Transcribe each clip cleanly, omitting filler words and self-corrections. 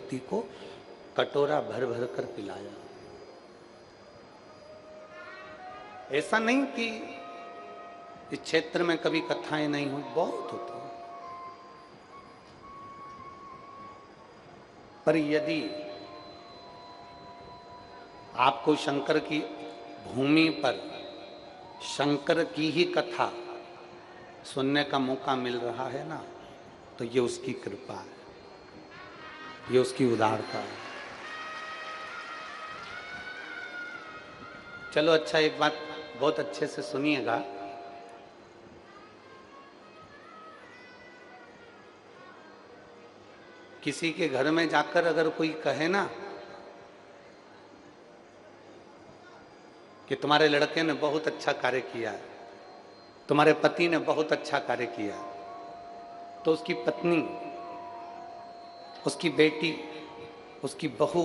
व्यक्ति को कटोरा भर भर कर पिलाया। ऐसा नहीं कि इस क्षेत्र में कभी कथाएं नहीं हुई, बहुत होती, पर यदि आपको शंकर की भूमि पर शंकर की ही कथा सुनने का मौका मिल रहा है ना, तो ये उसकी कृपा है, ये उसकी उदारता है। चलो अच्छा, एक बात बहुत अच्छे से सुनिएगा। किसी के घर में जाकर अगर कोई कहे ना कि तुम्हारे लड़के ने बहुत अच्छा कार्य किया है, तुम्हारे पति ने बहुत अच्छा कार्य किया, तो उसकी पत्नी, उसकी बेटी, उसकी बहू,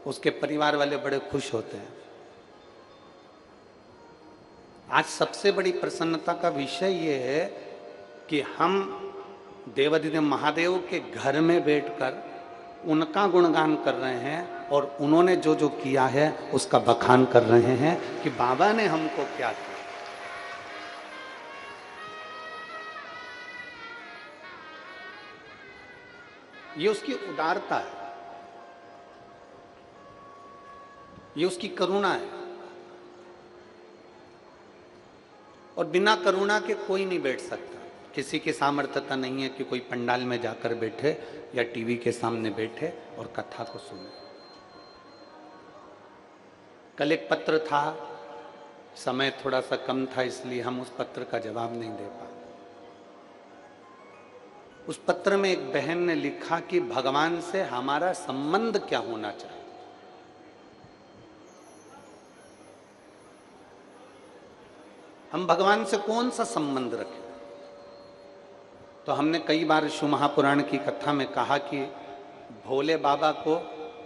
उसके परिवार वाले बड़े खुश होते हैं। आज सबसे बड़ी प्रसन्नता का विषय ये है कि हम देवाधिदेव महादेव के घर में बैठकर उनका गुणगान कर रहे हैं और उन्होंने जो जो किया है उसका बखान कर रहे हैं कि बाबा ने हमको क्या किया। ये उसकी उदारता है, ये उसकी करुणा है, और बिना करुणा के कोई नहीं बैठ सकता। किसी की सामर्थ्यता नहीं है कि कोई पंडाल में जाकर बैठे या टीवी के सामने बैठे और कथा को सुने। कल एक पत्र था, समय थोड़ा सा कम था इसलिए हम उस पत्र का जवाब नहीं दे पाए। उस पत्र में एक बहन ने लिखा कि भगवान से हमारा संबंध क्या होना चाहिए। हम भगवान से कौन सा संबंध रखें? तो हमने कई बार शिव महापुराण की कथा में कहा कि भोले बाबा को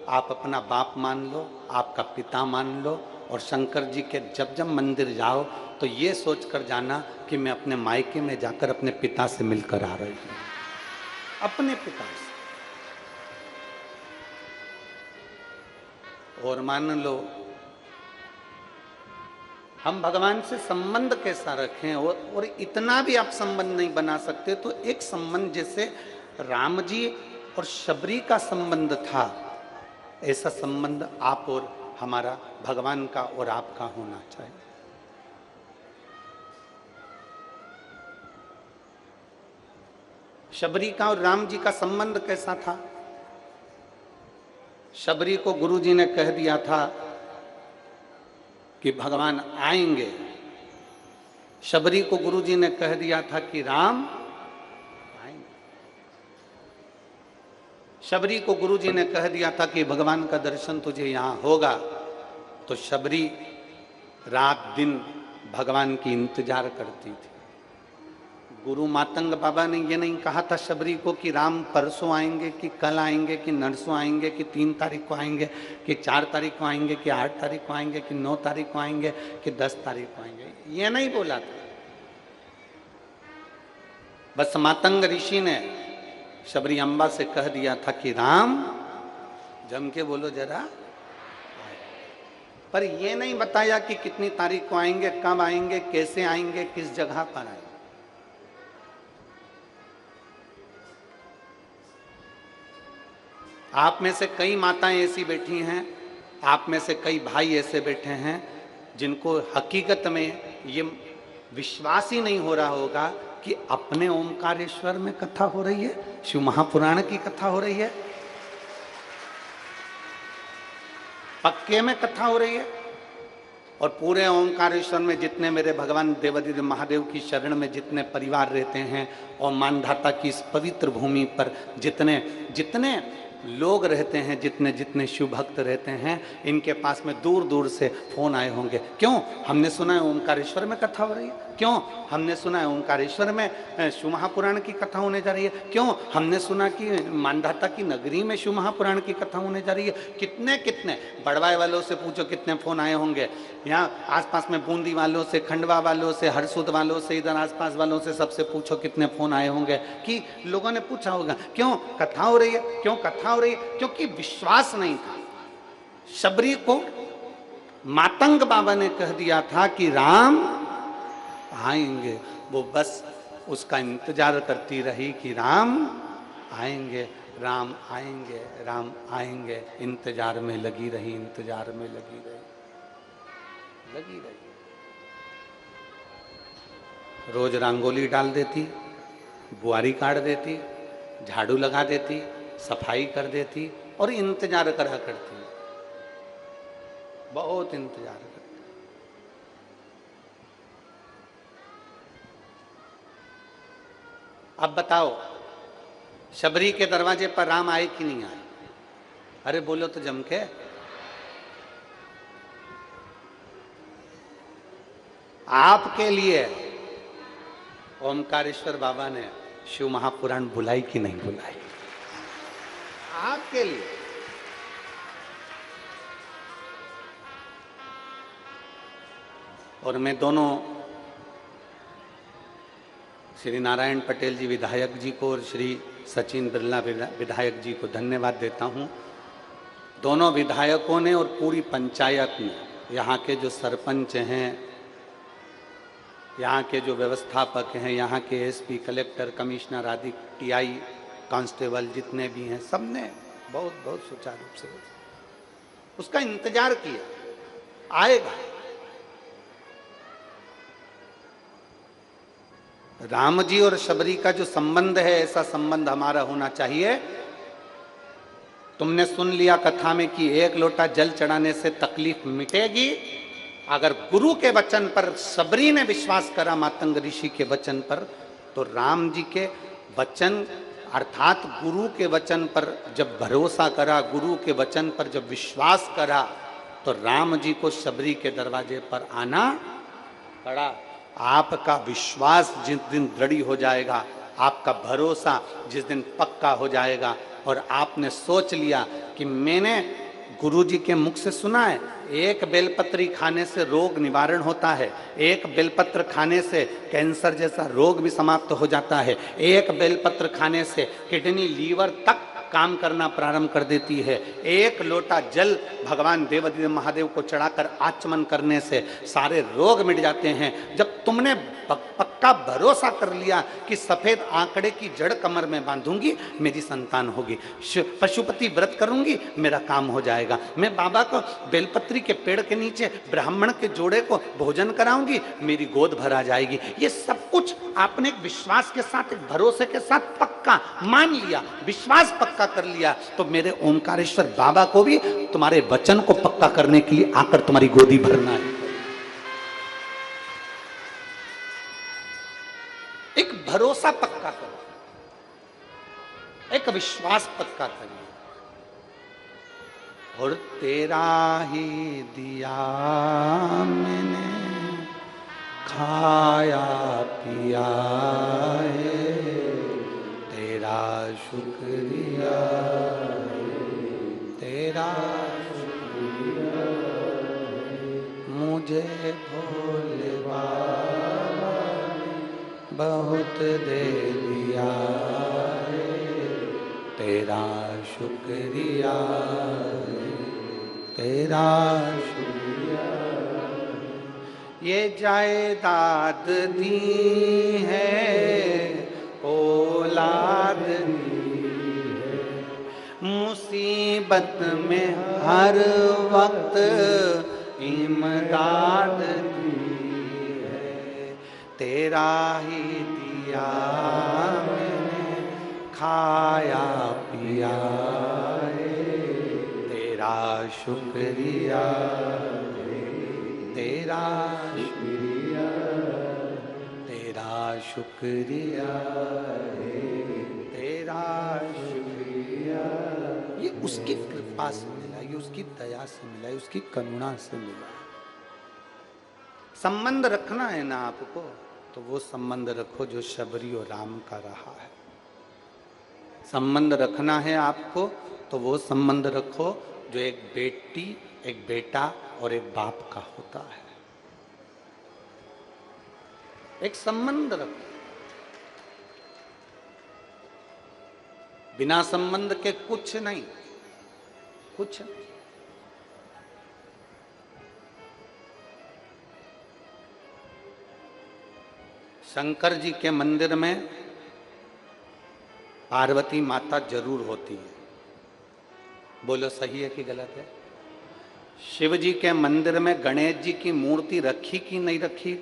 आप अपना बाप मान लो, आपका पिता मान लो, और शंकर जी के जब जब मंदिर जाओ तो ये सोचकर जाना कि मैं अपने मायके में जाकर अपने पिता से मिलकर आ रही हूं, अपने पिता से। और मान लो हम भगवान से संबंध कैसा रखें, और इतना भी आप संबंध नहीं बना सकते तो एक संबंध जैसे राम जी और शबरी का संबंध था, ऐसा संबंध आप और हमारा भगवान का और आपका होना चाहिए। शबरी का और राम जी का संबंध कैसा था? शबरी को गुरुजी ने कह दिया था कि भगवान आएंगे। शबरी को गुरुजी ने कह दिया था कि राम आएंगे। शबरी को गुरुजी ने कह दिया था कि भगवान का दर्शन तुझे यहां होगा। तो शबरी रात दिन भगवान की इंतजार करती थी। गुरु मातंग बाबा ने ये नहीं कहा था शबरी को कि राम परसों आएंगे, कि कल आएंगे, कि नरसों आएंगे, कि 3 तारीख को आएंगे, कि 4 तारीख को आएंगे, कि 8 तारीख को आएंगे, कि 9 तारीख को आएंगे, कि 10 तारीख को आएंगे। ये नहीं बोला था। बस मातंग ऋषि ने शबरी अम्बा से कह दिया था कि राम, जम के बोलो जरा, पर यह नहीं बताया कि कितनी तारीख को आएंगे, कब आएंगे, कैसे आएंगे, किस जगह पर आएंगे। आप में से कई माताएं ऐसी बैठी हैं, आप में से कई भाई ऐसे बैठे हैं जिनको हकीकत में ये विश्वास ही नहीं हो रहा होगा कि अपने ओमकारेश्वर में कथा हो रही है, शिव महापुराण की कथा हो रही है, पक्के में कथा हो रही है। और पूरे ओमकारेश्वर में जितने मेरे भगवान देवाधिदेव महादेव की शरण में जितने परिवार रहते हैं और मानधाता की इस पवित्र भूमि पर जितने जितने लोग रहते हैं, जितने जितने शिव भक्त रहते हैं, इनके पास में दूर दूर से फोन आए होंगे। क्यों? हमने सुना है ओमकारेश्वर में कथा हो रही है, क्यों? हमने सुना है ओंकारेश्वर में शिव महापुराण की कथा होने जा रही है। क्यों? हमने सुना कि मानधाता की नगरी में शिव महापुराण की कथा होने जा रही है। कितने कितने बड़वाई वालों से पूछो कितने फोन आए होंगे, यहाँ आसपास में बूंदी वालों से, खंडवा वालों से, हरसुद वालों से, इधर आसपास वालों से, सबसे पूछो कितने फोन आए होंगे कि लोगों ने पूछा होगा क्यों कथा हो रही है, क्यों कथा हो रही है? क्योंकि विश्वास नहीं था। शबरी को मातंग बाबा ने कह दिया था कि राम आएंगे, वो बस उसका इंतजार करती रही कि राम आएंगे, राम आएंगे, राम आएंगे। इंतजार में लगी रही, इंतजार में लगी रही। रोज रंगोली डाल देती, बुआरी काट देती, झाड़ू लगा देती, सफाई कर देती और इंतजार करा करती, बहुत इंतजार करती। अब बताओ शबरी के दरवाजे पर राम आए कि नहीं आए? अरे बोलो तो जम के। आपके लिए ओमकारेश्वर बाबा ने शिव महापुराण बुलाई कि नहीं बुलाई? आपके लिए। और मैं दोनों श्री नारायण पटेल जी विधायक जी को और श्री सचिन बिरला विधायक जी को धन्यवाद देता हूं। दोनों विधायकों ने और पूरी पंचायत ने, यहाँ के जो सरपंच हैं, यहाँ के जो व्यवस्थापक हैं, यहाँ के एसपी, कलेक्टर, कमिश्नर आदि, टीआई, कांस्टेबल जितने भी हैं, सब ने बहुत बहुत सुचारू रूप से उसका इंतजार किया, आएगा। राम जी और शबरी का जो संबंध है, ऐसा संबंध हमारा होना चाहिए। तुमने सुन लिया कथा में कि एक लोटा जल चढ़ाने से तकलीफ मिटेगी। अगर गुरु के वचन पर शबरी ने विश्वास करा, मातंग ऋषि के वचन पर, तो राम जी के वचन अर्थात गुरु के वचन पर जब भरोसा करा, गुरु के वचन पर जब विश्वास करा, तो राम जी को शबरी के दरवाजे पर आना पड़ा। आपका विश्वास जिस दिन दृढ़ हो जाएगा, आपका भरोसा जिस दिन पक्का हो जाएगा और आपने सोच लिया कि मैंने गुरुजी के मुख से सुना है, एक बेलपत्री खाने से रोग निवारण होता है, एक बेलपत्र खाने से कैंसर जैसा रोग भी समाप्त हो जाता है, एक बेलपत्र खाने से किडनी, लीवर तक काम करना प्रारंभ कर देती है, एक लोटा जल भगवान देवादिदेव महादेव को चढ़ाकर आचमन करने से सारे रोग मिट जाते हैं। जब तुमने पक्का भरोसा कर लिया कि सफेद आंकड़े की जड़ कमर में बांधूंगी, मेरी संतान होगी, पशुपति व्रत करूंगी, मेरा काम हो जाएगा, मैं बाबा को बेलपत्री के पेड़ के नीचे ब्राह्मण के जोड़े को भोजन कराऊंगी, मेरी गोद भरा जाएगी, ये सब कुछ आपने एक विश्वास के साथ, एक भरोसे के साथ पक्का मान लिया, विश्वास पक्का कर लिया, तो मेरे ओंकारेश्वर बाबा को भी तुम्हारे वचन को पक्का करने के लिए आकर तुम्हारी गोदी भरना है। एक भरोसा पक्का करो, एक विश्वास पक्का करिए। और तेरा ही दिया मैंने खाया पिया है, तेरा शुक्रिया, तेरा शुक्रिया, मुझे भोले बाबा बहुत दे दिया है, तेरा शुक्रिया, तेरा शुक्रिया। ये जायदाद दी है, औलाद दी है, मुसीबत में हर वक्त इमदाद दी है, तेरा ही दिया मैंने खाया पिया है, तेरा शुक्रिया, तेरा शुक्रिया, तेरा शुक्रिया, तेरा शुक्रिया। ये उसकी कृपा से मिला, ये उसकी दया से मिला, उसकी करुणा से मिला। संबंध रखना है ना आपको, तो वो संबंध रखो जो शबरी और राम का रहा है। संबंध रखना है आपको तो वो संबंध रखो जो एक बेटी, एक बेटा और एक बाप का होता है। एक संबंध रखो, बिना संबंध के कुछ नहीं, कुछ। शंकर जी के मंदिर में पार्वती माता जरूर होती है, बोलो सही है कि गलत है? शिव जी के मंदिर में गणेश जी की मूर्ति रखी कि नहीं रखी?